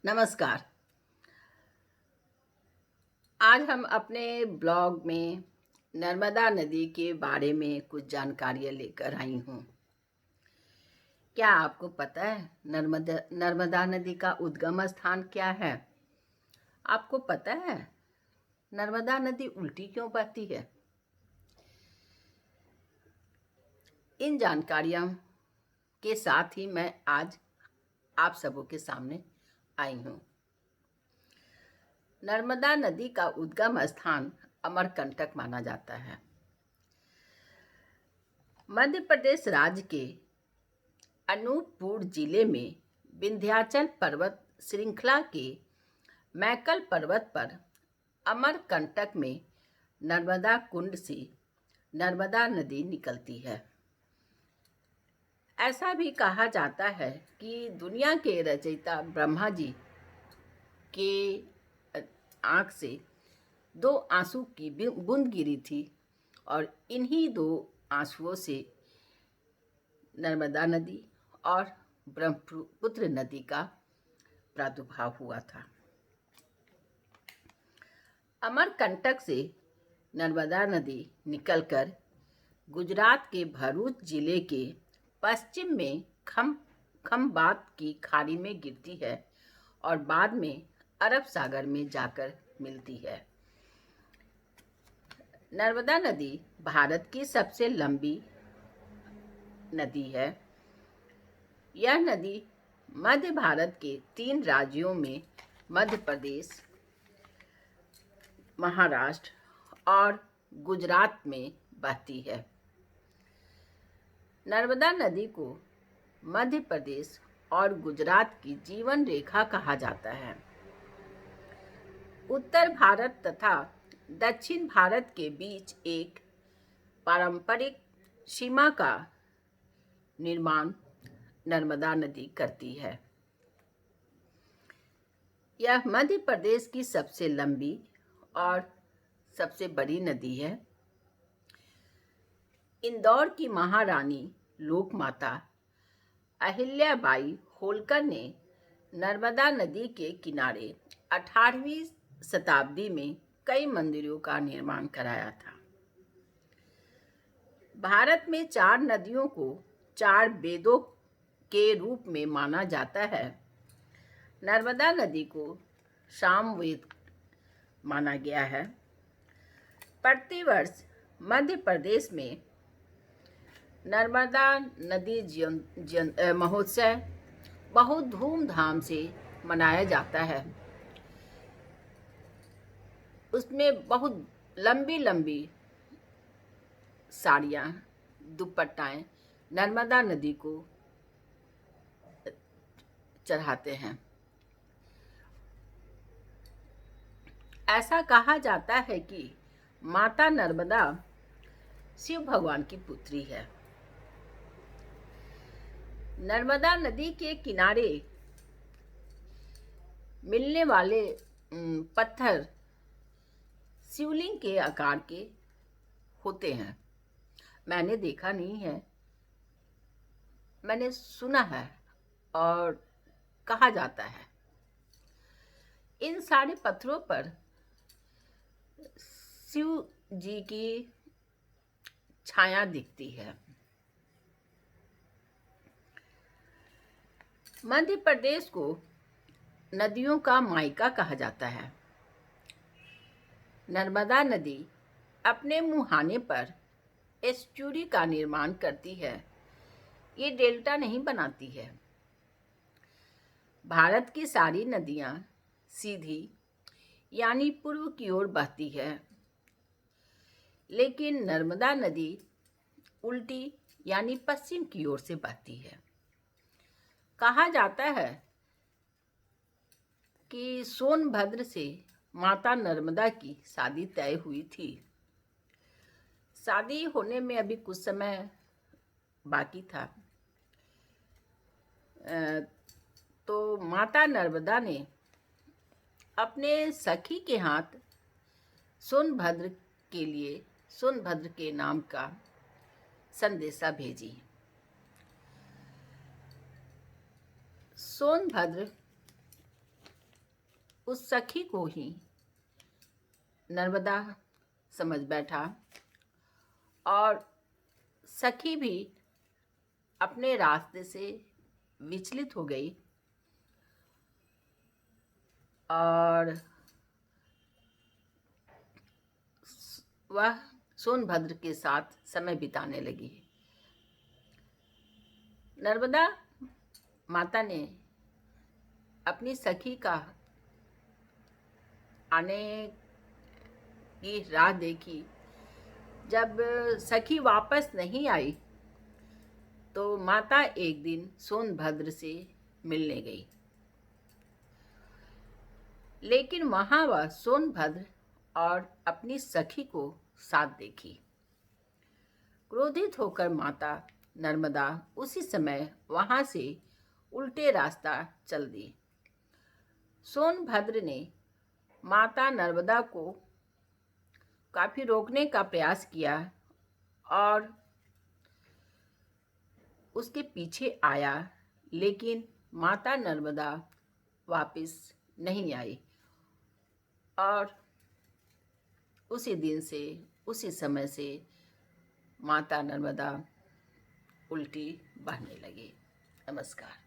नमस्कार। आज हम अपने ब्लॉग में नर्मदा नदी के बारे में कुछ जानकारियाँ लेकर आई हूँ। क्या आपको पता है नर्मदा नदी का उद्गम स्थान क्या है? आपको पता है नर्मदा नदी उल्टी क्यों बहती है? इन जानकारियों के साथ ही मैं आज आप सबों के सामने आई हूँ। नर्मदा नदी का उद्गम स्थान अमरकंटक माना जाता है। मध्य प्रदेश राज्य के अनूपपुर जिले में विंध्याचल पर्वत श्रृंखला के मैकल पर्वत पर अमरकंटक में नर्मदा कुंड से नर्मदा नदी निकलती है। ऐसा भी कहा जाता है कि दुनिया के रचयिता ब्रह्मा जी के आँख से दो आंसू की बूंद गिरी थी और इन्हीं दो आंसुओं से नर्मदा नदी और ब्रह्मपुत्र नदी का प्रादुर्भाव हुआ था। अमरकंटक से नर्मदा नदी निकलकर गुजरात के भरूच जिले के पश्चिम में खंबात की खाड़ी में गिरती है और बाद में अरब सागर में जाकर मिलती है। नर्मदा नदी भारत की सबसे लंबी नदी है। यह नदी मध्य भारत के 3 राज्यों में मध्य प्रदेश, महाराष्ट्र और गुजरात में बहती है। नर्मदा नदी को मध्य प्रदेश और गुजरात की जीवन रेखा कहा जाता है। उत्तर भारत तथा दक्षिण भारत के बीच एक पारंपरिक सीमा का निर्माण नर्मदा नदी करती है। यह मध्य प्रदेश की सबसे लंबी और सबसे बड़ी नदी है। इंदौर की महारानी लोकमाता अहिल्याबाई होलकर ने नर्मदा नदी के किनारे 18वीं शताब्दी में कई मंदिरों का निर्माण कराया था। भारत में 4 नदियों को 4 वेदों के रूप में माना जाता है। नर्मदा नदी को सामवेद माना गया है। प्रतिवर्ष मध्य प्रदेश में नर्मदा नदी महोत्सव बहुत धूमधाम से मनाया जाता है। उसमें बहुत लंबी लंबी साड़ियाँ, दुपट्टाएँ नर्मदा नदी को चढ़ाते हैं। ऐसा कहा जाता है कि माता नर्मदा शिव भगवान की पुत्री है। नर्मदा नदी के किनारे मिलने वाले पत्थर शिवलिंग के आकार के होते हैं। मैंने देखा नहीं है, मैंने सुना है और कहा जाता है। इन सारे पत्थरों पर शिव जी की छाया दिखती है। मध्य प्रदेश को नदियों का मायका कहा जाता है। नर्मदा नदी अपने मुहाने पर एस्चुरी का निर्माण करती है। ये डेल्टा नहीं बनाती है। भारत की सारी नदियाँ सीधी यानी पूर्व की ओर बहती है, लेकिन नर्मदा नदी उल्टी यानी पश्चिम की ओर से बहती है। कहा जाता है कि सोनभद्र से माता नर्मदा की शादी तय हुई थी। शादी होने में अभी कुछ समय बाकी था। तो माता नर्मदा ने अपने सखी के हाथ सोनभद्र के लिए सोनभद्र के नाम का संदेशा भेजी। सोनभद्र उस सखी को ही नर्मदा समझ बैठा और सखी भी अपने रास्ते से विचलित हो गई और वह सोनभद्र के साथ समय बिताने लगी। नर्मदा माता ने अपनी सखी का आने की राह देखी। जब सखी वापस नहीं आई तो माता एक दिन सोनभद्र से मिलने गई, लेकिन वहां वह सोनभद्र और अपनी सखी को साथ देखी। क्रोधित होकर माता नर्मदा उसी समय वहां से उल्टे रास्ता चल दी। सोनभद्र ने माता नर्मदा को काफी रोकने का प्रयास किया और उसके पीछे आया, लेकिन माता नर्मदा वापस नहीं आई और उसी दिन से, उसी समय से माता नर्मदा उल्टी बहने लगी। नमस्कार।